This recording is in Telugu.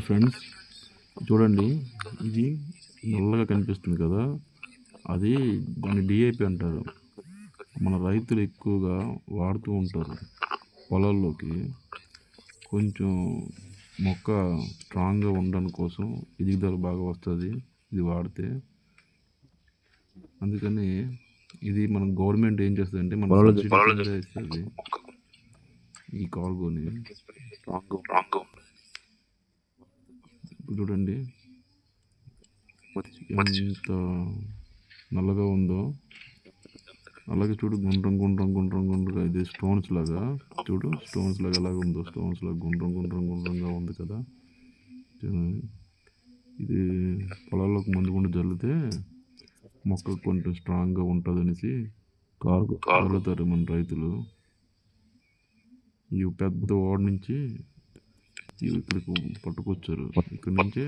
ఫ్రెండ్స్, చూడండి. ఇది నల్లగా కనిపిస్తుంది కదా, అది దాన్ని డిఐపి అంటారు. మన రైతులు ఎక్కువగా వాడుతూ ఉంటారు పొలాల్లోకి. కొంచెం మొక్క స్ట్రాంగ్గా ఉండడం కోసం, ఎదుగుదల బాగా వస్తుంది ఇది వాడితే. అందుకని ఇది మన గవర్నమెంట్ ఏం చేస్తుంది అంటే మన సబ్సిడీ ఇస్తుంది ఈ కార్గోని. చూడండి ఎంత నల్లగా ఉందో. అలాగే చూడు, గుండ్రం గుండ్రం గుండ్రం గుండ్రంగా, ఇది స్టోన్స్ లాగా. చూడు, స్టోన్స్ లాగా ఎలాగ ఉందో, స్టోన్స్ లాగా గుండ్రం గుండ్రం గుండ్రంగా ఉంది కదా. ఇది పొలాల్లోకి మందుకుండా జల్లితే మొక్క కొంచెం స్ట్రాంగ్గా ఉంటుంది అనేసి జల్లుతారు మన రైతులు. ఇవి పెద్ద ఓడ నుంచి ఇక్కడికి పట్టుకొచ్చారు. ఇక్కడి నుంచే